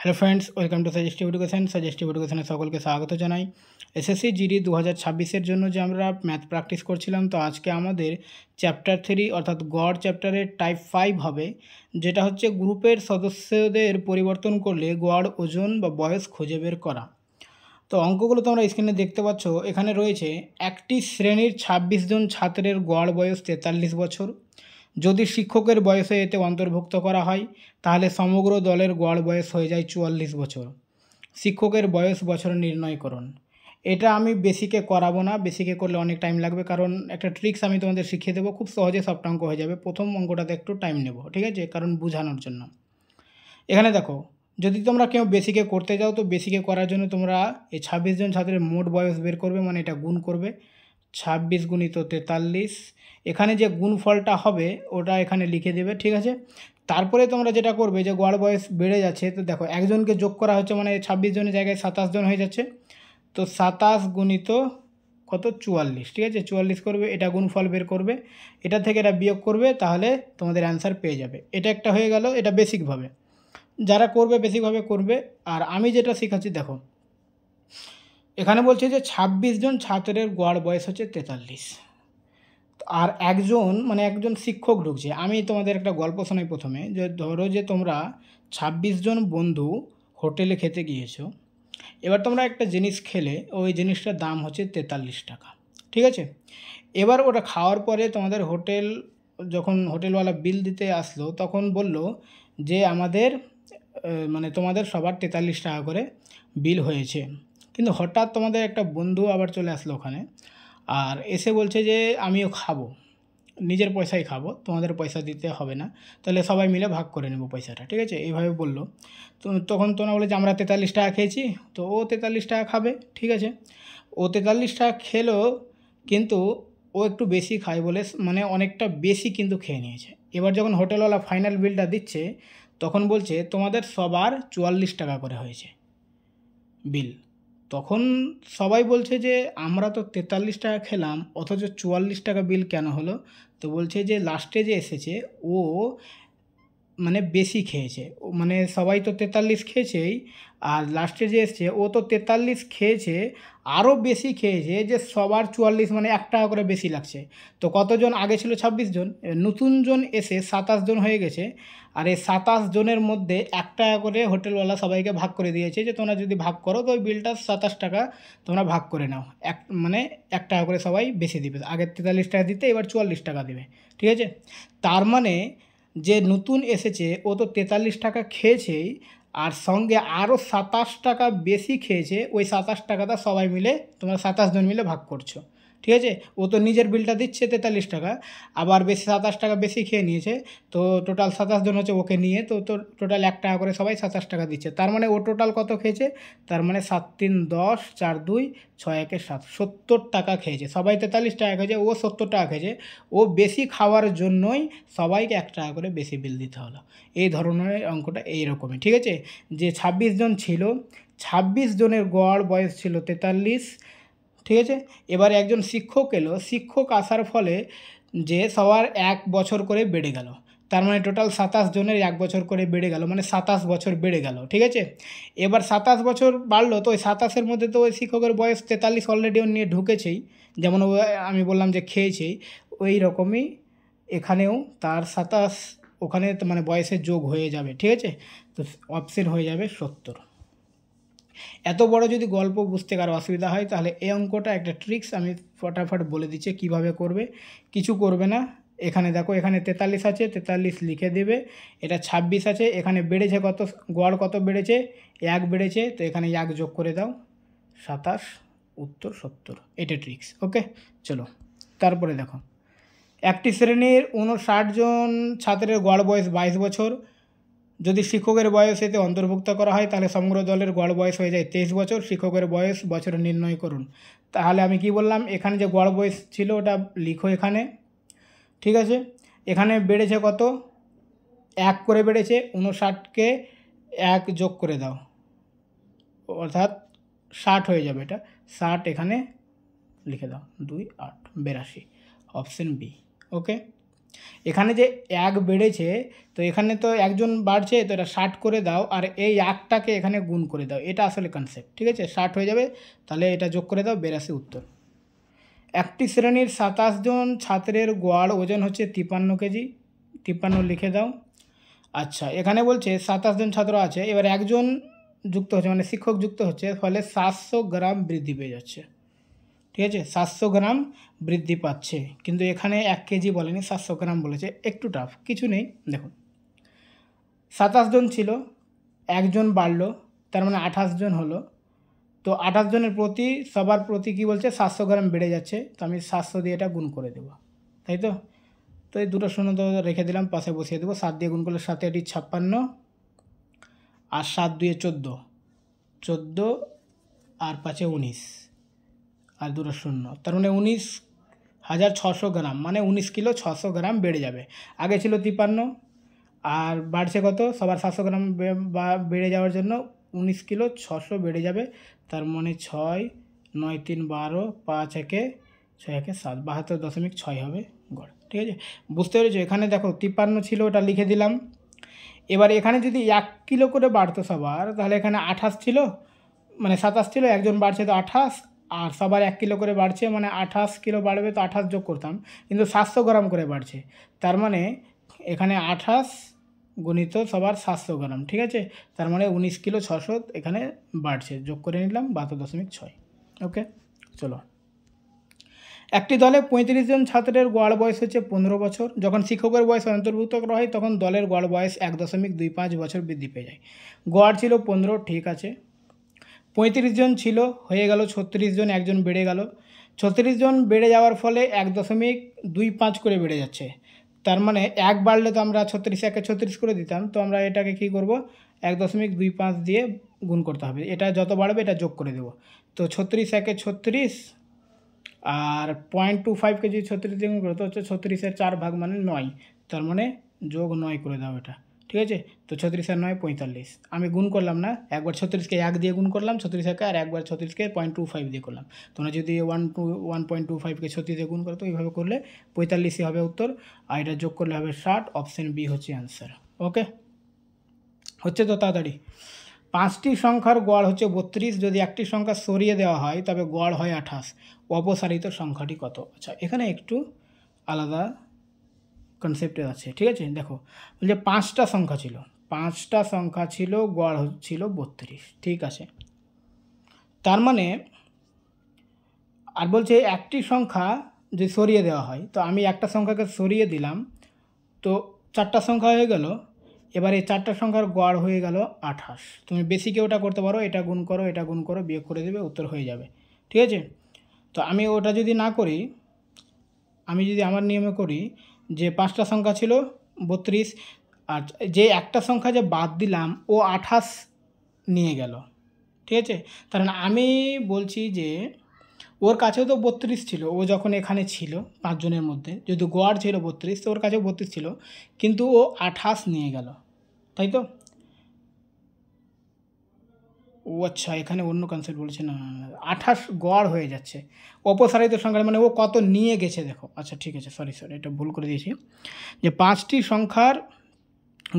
Hello friends, welcome to suggestive এডুকেশনে সকলকে স্বাগত জানাই। এসএসসি জিডি 2026-এর জন্য যে আমরা ম্যাথ প্র্যাকটিস করছিলাম, তো আজকে আমাদের চ্যাপ্টার 3 অর্থাৎ গড় চ্যাপ্টারের টাইপ 5 হবে, যেটা হচ্ছে গ্রুপের সদস্যদের পরিবর্তন করলে গড় ওজন বা বয়স খুঁজে বের করা। তো অঙ্কগুলো তোমরা স্ক্রিনে দেখতে পাচ্ছ। এখানে রয়েছে একটি শ্রেণীর 26 জন ছাত্রের গড় বয়স 43 বছর। যদি শিক্ষকের বয়সে এতে অন্তর্ভুক্ত করা হয় তাহলে সমগ্র দলের গড় বয়স হয়ে যায় 44 বছর। শিক্ষকের বয়স বছর নির্ণয় করুন। এটা আমি বেসিকে করাবো না, বেসিকে করলে অনেক টাইম লাগবে, কারণ একটা ট্রিক্স আমি তোমাদের শিখিয়ে দেবো, খুব সহজে সবটা অঙ্ক হয়ে যাবে। প্রথম অঙ্কটাতে একটু টাইম নেব, ঠিক আছে, কারণ বোঝানোর জন্য। এখানে দেখো, যদি তোমরা কেউ বেসিকে করতে যাও, তো বেসিকে করার জন্য তোমরা এই 26 জন ছাত্রের মোট বয়স বের করবে, মানে এটা গুণ করবে 26 গুণিত 43। এখানে যে গুণফলটা হবে ওটা এখানে লিখে দেবে, ঠিক আছে। তারপরে তোমরা যেটা করবে, যে গড় বয়স বেড়ে যাচ্ছে, তো দেখো একজনকে যোগ করা হচ্ছে, মানে 26 জনের জায়গায় 27 জন হয়ে যাচ্ছে। তো 27 গুণিত কত, 44, ঠিক আছে, 44 করবে, এটা গুণফল বের করবে, এটা থেকে এটা বিয়োগ করবে, তাহলে তোমাদের অ্যান্সার পেয়ে যাবে। এটা একটা হয়ে গেল, এটা বেসিকভাবে যারা করবে বেসিকভাবে করবে। আর আমি যেটা শেখাচ্ছি দেখো, এখানে বলছে যে 26 জন ছাত্রের গড় বয়স হচ্ছে 43, আর একজন শিক্ষক ঢুকছে। আমি তোমাদের একটা গল্প শোনাই প্রথমে, যে ধরো যে তোমরা 26 জন বন্ধু হোটেলে খেতে গিয়েছো। এবার তোমরা একটা জিনিস খেলে, ওই জিনিসটার দাম হচ্ছে 43 টাকা, ঠিক আছে। এবার ওটা খাওয়ার পরে তোমাদের যখন হোটেলওয়ালা বিল দিতে আসলো, তখন বলল যে আমাদের তোমাদের সবার 43 টাকা করে বিল হয়েছে। কিন্তু হঠাৎ তোমাদের একটা বন্ধু আবার চলে আসলো ওখানে, আর এসে বলছে যে আমিও খাবো, নিজের পয়সায় খাবো, তোমাদের পয়সা দিতে হবে না, তাহলে সবাই মিলে ভাগ করে নেবো পয়সাটা, ঠিক আছে, এইভাবে বললো। তো তখন তোমরা বলে যে আমরা 43 টাকা খেয়েছি, তো ও 43 টাকা খাবে, ঠিক আছে। ও 43 টাকা খেলো, কিন্তু ও একটু বেশি খায় বলে অনেকটা বেশি কিন্তু খেয়ে নিয়েছে। এবার যখন হোটেলওয়ালা ফাইনাল বিলটা দিচ্ছে, তখন বলছে তোমাদের সবার 44 টাকা করে হয়েছে বিল। তখন সবাই বলছে যে আমরা তো 43 টাকা খেলাম, অথচ 44 টাকা বিল কেন হলো? তো বলছে যে লাস্টে যে এসেছে ও বেশি খেয়েছে, সবাই তো 43 খেয়েছেই, আর লাস্টে যে এসছে ও তো 43 খেয়েছে, আরও বেশি খেয়েছে, যে সবার 44 1 টাকা করে বেশি লাগছে। তো কতজন আগে ছিল? 26 জন, নতুন জন এসে 27 জন হয়ে গেছে। আর এই 27 জনের মধ্যে 1 টাকা করে হোটেলওয়ালা সবাইকে ভাগ করে দিয়েছে, যে তোমরা যদি ভাগ করো তো ওই বিলটা 27 টাকা তোমরা ভাগ করে নাও। 1 টাকা করে সবাই বেশি দিবে, আগে 43 টাকা দিতে, এবার 44 টাকা দিবে, ঠিক আছে। তার মানে যে নতুন এসেছে ও তো 43 টাকা খেয়েছেই, আর সঙ্গে আরও 27 টাকা বেশি খেয়েছে। ওই 27 টাকাটা সবাই মিলে, তোমরা 27 জন মিলে ভাগ করছো, ঠিক আছে। ও তো নিজের বিলটা দিচ্ছে 43 টাকা, আবার বেশি 27 টাকা বেশি খেয়ে নিয়েছে, তো টোটাল 27 জন হচ্ছে ওকে নিয়ে, তো টোটাল 1 টাকা করে সবাই 27 টাকা দিচ্ছে। তার মানে ও টোটাল কত খেয়েছে? তার মানে 7 3 10, 4 2 6 1 7, 70 টাকা খেয়েছে। সবাই 43 টাকা খেয়েছে, ও 70 টাকা খেয়েছে। ও বেশি খাওয়ার জন্যই সবাইকে 1 টাকা করে বেশি বিল দিতে হলো। এই ধরনের অঙ্কটা এইরকমই, ঠিক আছে। যে 26 জন ছিল, 26 জনের গড় বয়স ছিল 43, ঠিক আছে। এবারে একজন শিক্ষক এলো, শিক্ষক আসার ফলে যে সবার 1 বছর করে বেড়ে গেল, তার মানে টোটাল 27 জনের 1 বছর করে বেড়ে গেল, 27 বছর বেড়ে গেল, ঠিক আছে। এবার 27 বছর বাড়লো, তো ওই 27-এর মধ্যে তো ওই শিক্ষকের বয়স 43 অলরেডি ও নিয়ে ঢুকেছেই, যেমন ও আমি বললাম যে খেয়েছেই, ওই রকমই এখানেও তার 27 ওখানে বয়সের যোগ হয়ে যাবে, ঠিক আছে। তো অপশন হয়ে যাবে 70। এত বড় যদি গল্প বুঝতে কারো অসুবিধা হয়, তাহলে এই অঙ্কটা একটা ট্রিক্স আমি ফটাফট বলে দিচ্ছি কীভাবে করবে। কিছু করবে না, এখানে দেখো, এখানে 43 আছে, 43 লিখে দেবে। এটা 26 আছে, এখানে বেড়েছে কত, গড় কত বেড়েছে? 1 বেড়েছে, তো এখানে 1 যোগ করে দাও, 27, উত্তর 70। এটা ট্রিক্স, ওকে। চলো তারপরে দেখো, একটি শ্রেণীর 59 জন ছাত্রের গড় বয়স 22 বছর। যদি শিক্ষকের বয়স এতে অন্তর্ভুক্ত করা হয় তাহলে সমগ্র দলের গড় বয়স হয়ে যায় 23 বছর। শিক্ষকের বয়স বছরে নির্ণয় করুন। তাহলে আমি কি বললাম, এখানে যে গড় বয়স ছিল ওটা লিখো এখানে, ঠিক আছে। এখানে বেড়েছে কত? 1 করে বেড়েছে, 59কে 1 যোগ করে দাও, অর্থাৎ 60 হয়ে যাবে। এটা 60 এখানে লিখে দাও, 2 8 82, অপশন বি, ওকে। এখানে যে 1 বেড়েছে, তো এখানে তো একজন বাড়ছে, তো এটা 60 করে দাও, আর এই 1টাকে এখানে গুণ করে দাও। এটা আসলে কনসেপ্ট, ঠিক আছে? 60 হয়ে যাবে, তাহলে এটা যোগ করে দাও, 82 উত্তর। একটি শ্রেণীর 27 জন ছাত্রের গড় ওজন হচ্ছে 53 কেজি। 53 লিখে দাও। আচ্ছা, এখানে বলছে 27 জন ছাত্র আছে, এবার একজন যুক্ত হচ্ছে, মানে শিক্ষক যুক্ত হচ্ছে, ফলে 700 গ্রাম বৃদ্ধি পেয়ে যাচ্ছে। ঠিক আছে, 700 গ্রাম বৃদ্ধি পাচ্ছে, কিন্তু এখানে 1 কেজি বলেনি, 700 গ্রাম বলেছে। একটু টাফ, কিছু নেই। দেখুন, 27 জন ছিল, একজন বাড়লো, তার মানে 28 জন হলো। তো 28 জনের প্রতি, সবার প্রতি কী বলছে, 700 গ্রাম বেড়ে যাচ্ছে, তো আমি 700 দিয়ে এটা গুণ করে দেবো, তাই তো? তো এই দুটো শূন্য তো রেখে দিলাম, পাশে বসিয়ে দেবো। 7 দিয়ে গুণ করলে 7 এটি 56, আর 7 দুয়ে 14, 14 আর 5 19, আর দুটো শূন্য, তার মানে 19,600 গ্রাম, মানে 19 কিলো 600 গ্রাম বেড়ে যাবে। আগে ছিল 53, আর বাড়ছে কত, সবার 700 গ্রাম বেড়ে যাওয়ার জন্য 19 কিলো 600 বেড়ে যাবে। তার মানে 6, 9 3 12, 5 1 6 1 7, 72.6 হবে গড়। ঠিক আছে, বুঝতে পেরেছো? এখানে দেখো 53 ছিল, ওটা লিখে দিলাম। এবার এখানে যদি 1 কিলো করে বাড়তো সবার, তাহলে এখানে 28 ছিল, মানে 27 ছিল, একজন বাড়ছে তো 28, আর সবার 1 কিলো করে বাড়ছে, মানে 28 কিলো বাড়বে, তো 28 যোগ করতাম, কিন্তু 700 গ্রাম করে বাড়ছে, তার মানে এখানে 28 গুণিত সবার 700 গ্রাম। ঠিক আছে, তার মানে 19 কিলো 600 এখানে বাড়ছে, যোগ করে নিলাম 72.6। ওকে, চলো। একটি দলে 35 জন ছাত্রের গড় বয়স হচ্ছে 15 বছর। যখন শিক্ষকের বয়স অন্তর্ভুক্ত করা হয়, তখন দলের গড় বয়স 1.25 বছর বৃদ্ধি পেয়ে যায়। গড় ছিল 15, ঠিক আছে। 35 জন ছিল, হয়ে গেল 36 জন, একজন বেড়ে গেল। 36 জন বেড়ে যাওয়ার ফলে 1.25 করে বেড়ে যাচ্ছে, তার মানে 1 বাড়লে তো আমরা 36 একে 36 করে দিতাম, তো আমরা এটাকে কী করব, 1.25 দিয়ে গুণ করতে হবে। এটা যত বাড়বে এটা যোগ করে দেব। তো 36 একে 36, আর 0.25কে যদি 36 দিয়ে গুণ করো, তো হচ্ছে 36-এর 4 ভাগ মানে 9, তার মানে যোগ 9 করে দাও এটা। ঠিক আছে, তো 36 আর 9 45। আমি গুণ করলাম না, একবার 36কে 1 দিয়ে গুণ করলাম 36 একে, আর একবার 36কে 0.25 দিয়ে করলাম। তোমরা যদি 1.25কে 36 দিয়ে গুণ করো, তো এইভাবে করলে 45ই হবে উত্তর, আর এটা যোগ করলে হবে 60। অপশান বি হচ্ছে অ্যান্সার। ওকে, হচ্ছে তো তাড়াতাড়ি। 5টি সংখ্যার গড় হচ্ছে 32, যদি একটি সংখ্যা সরিয়ে দেওয়া হয় তবে গড় হয় 28, অপসারিত সংখ্যাটি কত? আচ্ছা, এখানে একটু আলাদা কনসেপ্টে আছে। ঠিক আছে, দেখো, বলছে 5টা সংখ্যা ছিল, 5টা সংখ্যা ছিল, গড় ছিল 32। ঠিক আছে, তার মানে, আর বলছে একটি সংখ্যা যদি সরিয়ে দেওয়া হয়, তো আমি একটা সংখ্যাকে সরিয়ে দিলাম, তো 4টা সংখ্যা হয়ে গেল। এবার এই 4টা সংখ্যার গড় হয়ে গেল 28। তুমি বেশিকে ওটা করতে পারো, এটা গুণ করো, এটা গুণ করো, বিয়োগ করে দেবে, উত্তর হয়ে যাবে। ঠিক আছে, তো আমি ওটা যদি না করি, আমি যদি আমার নিয়মে করি, যে 5টা সংখ্যা ছিল 32, আর যে একটা সংখ্যা যে বাদ দিলাম ও 28 নিয়ে গেল। ঠিক আছে, কারণ আমি বলছি যে ওর কাছেও তো 32 ছিল, ও যখন এখানে ছিল 5 জনের মধ্যে, যেহেতু গড় ছিল 32, তো ওর কাছেও 32 ছিল, কিন্তু ও 28 নিয়ে গেল, তাই তো? ও আচ্ছা, এখানে অন্য কনসেপ্ট বলছে না, 28 গড় হয়ে যাচ্ছে, অপসারিত সংখ্যা মানে ও কত নিয়ে গেছে দেখো। আচ্ছা ঠিক আছে, সরি, এটা ভুল করে দিয়েছি, যে 5টি সংখ্যার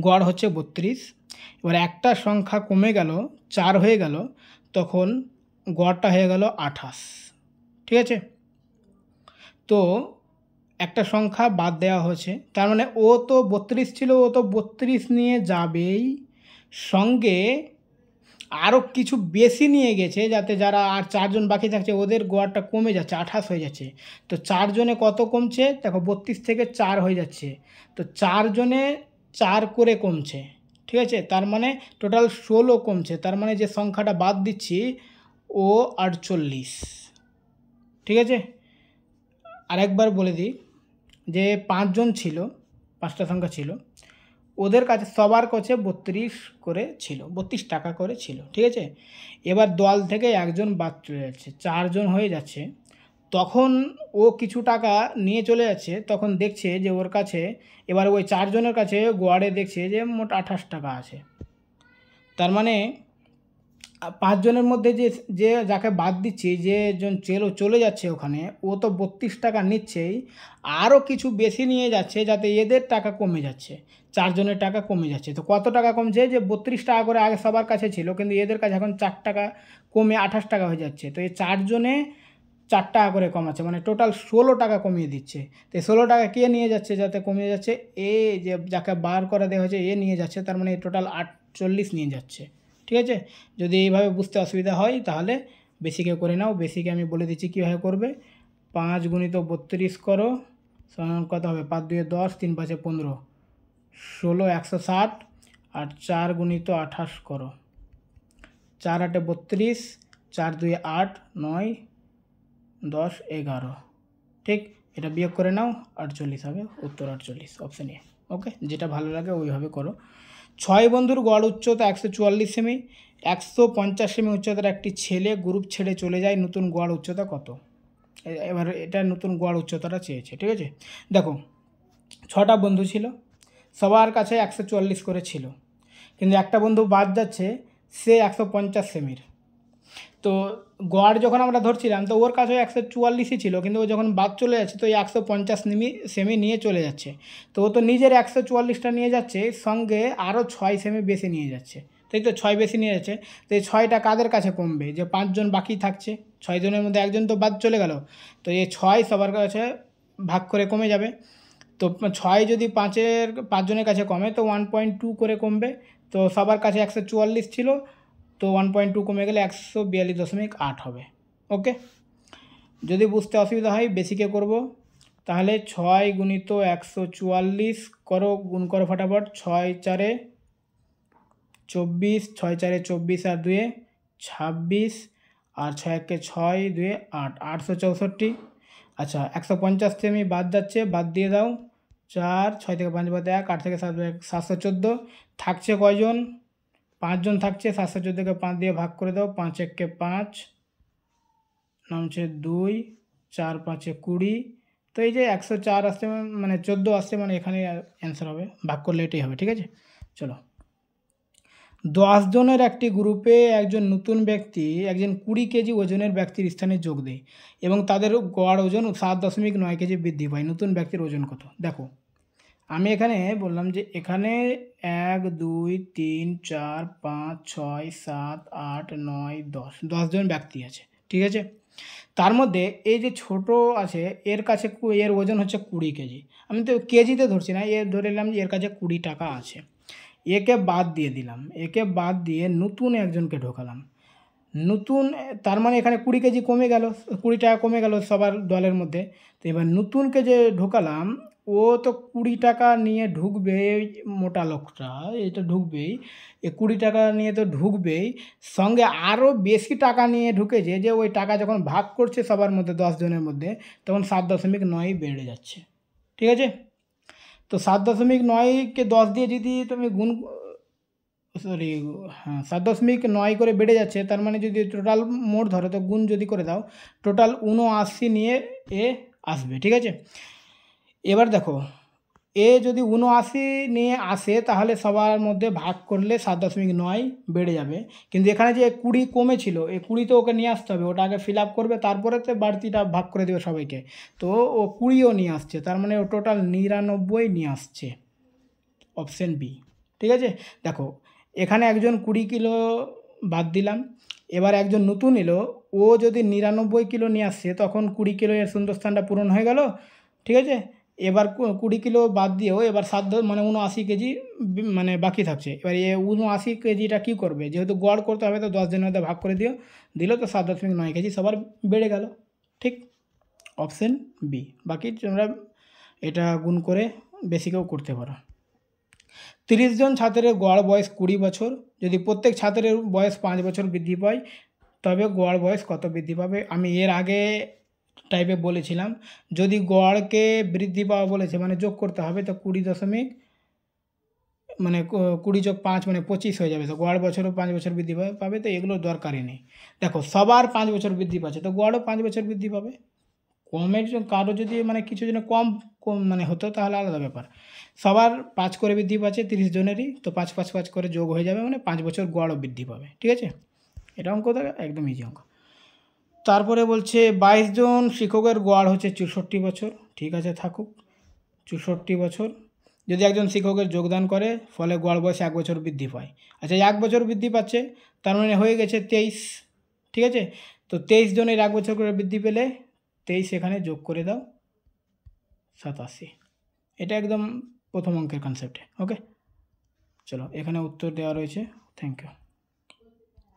গড় হচ্ছে 32, এবার একটা সংখ্যা কমে গেল, 4 হয়ে গেল, তখন গড়টা হয়ে গেল 28। ঠিক আছে, তো একটা সংখ্যা বাদ দেওয়া হয়েছে, তার মানে ও তো 32 ছিল, ও তো 32 নিয়ে যাবেই, সঙ্গে আরও কিছু বেশি নিয়ে গেছে, যাতে যারা আর 4 জন বাকি থাকছে ওদের গড়টা কমে যাচ্ছে, 28 হয়ে যাচ্ছে। তো 4 জনে কত কমছে দেখো, 32 থেকে 4 হয়ে যাচ্ছে, তো 4 জনে 4 করে কমছে। ঠিক আছে, তার মানে টোটাল 16 কমছে, তার মানে যে সংখ্যাটা বাদ দিচ্ছি ও 48। ঠিক আছে, আরেকবার বলে দিই, যে 5 জন ছিল, 5টা সংখ্যা ছিল, ওদের কাছে সবার কাছে 32 করে ছিল, 32 টাকা করে ছিল। ঠিক আছে, এবার দল থেকে একজন বাদ চলে যাচ্ছে, 4 জন হয়ে যাচ্ছে, তখন ও কিছু টাকা নিয়ে চলে যাচ্ছে, তখন দেখছে যে ওর কাছে, এবার ওই 4 জনের কাছে গড়ে দেখছে যে মোট 28 টাকা আছে, তার মানে 5 জনের মধ্যে যে যে যাকে বাদ দিচ্ছি, যে জন চলে যাচ্ছে ওখানে, ও তো 32 টাকা নিচ্ছেই, আরও কিছু বেশি নিয়ে যাচ্ছে যাতে এদের টাকা কমে যাচ্ছে, 4 জনের টাকা কমে যাচ্ছে। তো কত টাকা কমছে? যে 32 টাকা করে আগে সবার কাছে ছিল, কিন্তু এদের কাছে এখন 4 টাকা কমে 28 টাকা হয়ে যাচ্ছে। তো এই 4 জনে 4 টাকা করে কমাচ্ছে, মানে টোটাল 16 টাকা কমিয়ে দিচ্ছে। তো 16 টাকা কে নিয়ে যাচ্ছে যাতে কমিয়ে যাচ্ছে? এ যে যাকে বার করে দেওয়া হয়েছে এ নিয়ে যাচ্ছে, তার মানে টোটাল 48 নিয়ে যাচ্ছে। ঠিক আছে? যদি এইভাবে বুঝতে অসুবিধা হয় তাহলে বেসিকে করে নাও। বেসিকে আমি বলে দিচ্ছি কীভাবে করবে। 5 গুণিত 32 করো, সমান কত হবে? 5 2 10, 3 5 15, 16 160, আর 4 গুণিত 28 করো, 4 8 32, 4 2 8, 9 10 11। ঠিক, এটা বিয়োগ করে নাও, 48 হবে, উত্তর 48, অপশান এ। ওকে, যেটা ভালো লাগে ওইভাবে করো। 6 বন্ধুর গড় উচ্চতা 144 সেমি, 150 সেমি উচ্চতার একটি ছেলে গ্রুপ ছেড়ে চলে যায়, নতুন গড় উচ্চতা কত? এবার এটা নতুন গড় উচ্চতাটা চেয়েছে। ঠিক আছে, দেখো 6টা বন্ধু ছিল, সবার কাছে 144 করে ছিল, কিন্তু একটা বন্ধু বাদ যাচ্ছে, সে 150 সেমির। তো গড় যখন আমরা ধরছিলাম তো ওর কাছে 144ই ছিল, কিন্তু ও যখন বাদ চলে যাচ্ছে তো এই 150 সেমি নিয়ে চলে যাচ্ছে। তো ও তো নিজের 144টা নিয়ে যাচ্ছে, সঙ্গে আরও 6 সেমি বেশি নিয়ে যাচ্ছে, তাই তো 6 বেশি নিয়ে যাচ্ছে। তো এই 6টা কাদের কাছে কমবে? যে 5 জন বাকি থাকছে, 6 জনের মধ্যে একজন তো বাদ চলে গেল, তো এই 6 সবার কাছে ভাগ করে কমে যাবে। তো 6 যদি 5 জনের কাছে কমে তো 1.2 করে কমবে। তো সবার কাছে 144 ছিল, তো 1.2 কমে গেলে 142.8 হবে। ওকে, যদি বুঝতে অসুবিধা হয় বেসিকে করব। তাহলে 6 গুণিত 144 করো, গুণ করো ফটাফট। 6 4 24, 6 4 24 আর 2 26, আর 6 1 6 2 8, 864। আচ্ছা, 150 সেমি বাদ যাচ্ছে, বাদ দিয়ে দাও। 4, 6 থেকে 5 বাদ 1, 8 থেকে 7 714। থাকছে কয়জন? 5 জন থাকছে। 714কে 5 দিয়ে ভাগ করে দাও, 5 1 5, নামছে 2, 4 5 20। তো এই যে 104 আসছে, মানে 14 আসছে, মানে এখানে অ্যান্সার হবে, ভাগ করলে এটাই হবে। ঠিক আছে, চলো। 10 জনের একটি গ্রুপে একজন নতুন ব্যক্তি একজন 20 কেজি ওজনের ব্যক্তির স্থানে যোগ দেয় এবং তাদের গড় ওজন 7.9 কেজি বৃদ্ধি পায়। নতুন ব্যক্তির ওজন কত? দেখো, আমি এখানে বললাম যে এখানে 1 2 3 4 5 6 7 8 9 10 জন ব্যক্তি আছে। ঠিক আছে, তার মধ্যে এই যে ছোট আছে এর কাছে এর ওজন হচ্ছে 20 কেজি। আমি তো কেজিতে ধরছি না, এর ধরে নিলাম যে এর কাছে 20 টাকা আছে। একে বাদ দিয়ে দিলাম, একে বাদ দিয়ে নতুন একজনকে ঢোকালাম। নতুন, তার মানে এখানে 20 কেজি কমে গেল, 20 টাকা কমে গেল সবার দলের মধ্যে। তো এবার নতুনকে যে ঢোকালাম, ও তো 20 টাকা নিয়ে ঢুকবে, মোটা লোকটা এটা ঢুকবেই, এ 20 টাকা নিয়ে তো ঢুকবেই, সঙ্গে আরও বেশি টাকা নিয়ে ঢুকেছে, যে ওই টাকা যখন ভাগ করছে সবার মধ্যে 10 জনের মধ্যে, তখন 7.9 বেড়ে যাচ্ছে। ঠিক আছে, তো 7.9কে 10 দিয়ে যদি তুমি গুণ, সরি, হ্যাঁ 7.9 করে বেড়ে যাচ্ছে, তার মানে যদি টোটাল মোট ধরো তো গুণ যদি করে দাও, টোটাল 79 নিয়ে এ আসবে। ঠিক আছে, এবার দেখো, এ যদি 79 নিয়ে আসে তাহলে সবার মধ্যে ভাগ করলে 7.9 বেড়ে যাবে। কিন্তু এখানে যে 20 কমেছিল, এই 20 তো ওকে নিয়ে আসতে হবে, ওটা আগে ফিল আপ করবে, তারপরে তো বাড়তিটা ভাগ করে দেবে সবাইকে। তো ও 20ও নিয়ে আসছে, তার মানে ও টোটাল 99 নিয়ে আসছে, অপশান বি। ঠিক আছে, দেখো এখানে একজন 20 কিলো বাদ দিলাম, এবার একজন নতুন এলো, ও যদি 99 কিলো নিয়ে আসছে তখন 20 কিলো এর শূন্যস্থানটা পূরণ হয়ে গেল। ঠিক আছে, এবার 20 কিলো বাদ দিয়েও এবার 7 মানে 79 কেজি মানে বাকি থাকছে। এবার এ 79 কেজিটা কী করবে? যেহেতু গড় করতে হবে তো 10 জনের মধ্যে ভাগ করে দিল তো 7.9 কেজি সবার বেড়ে গেল। ঠিক, অপশান বি। বাকি তোমরা এটা গুণ করে বেসিকেও করতে পারো। 30 জন ছাত্রের গড় বয়স 20 বছর, যদি প্রত্যেক ছাত্রের বয়স 5 বছর বৃদ্ধি পায় তবে গড় বয়স কত বৃদ্ধি পাবে? আমি এর আগে টাইপে বলেছিলাম, যদি গড়কে বৃদ্ধি পাওয়া বলেছে মানে যোগ করতে হবে, তো 20 মানে 20 যোগ 5 মানে 25 হয়ে যাবে। তো গড় বছরও 5 বছর বৃদ্ধি পাবে, তো এগুলো দরকারই নেই। দেখো সবার 5 বছর বৃদ্ধি পাচ্ছে, তো গড়ও 5 বছর বৃদ্ধি পাবে। কমের কারো যদি মানে কিছু জন কম কম মানে হতো তাহলে আলাদা ব্যাপার। সবার 5 করে বৃদ্ধি পাচ্ছে 30 জনেরই, তো 5 5 5 করে যোগ হয়ে যাবে, মানে 5 বছর গড়ও বৃদ্ধি পাবে। ঠিক আছে, এটা অঙ্ক থাকে একদম ইজি অঙ্ক। তারপরে বলছে 22 জন শিক্ষকের গড় হচ্ছে 64 বছর, ঠিক আছে থাকুক 64 বছর। যদি একজন শিক্ষকের যোগদান করে ফলে গড় বয়স 1 বছর বৃদ্ধি পায়। আচ্ছা 1 বছর বৃদ্ধি পাচ্ছে, তার মানে হয়ে গেছে 23, ঠিক আছে। তো 23 জনের 1 বছর করে বৃদ্ধি পেলে 23 এখানে যোগ করে দাও 87। এটা একদম প্রথম অঙ্কের কনসেপ্টে। ওকে, চলো এখানে উত্তর দেওয়া রয়েছে। Thank you.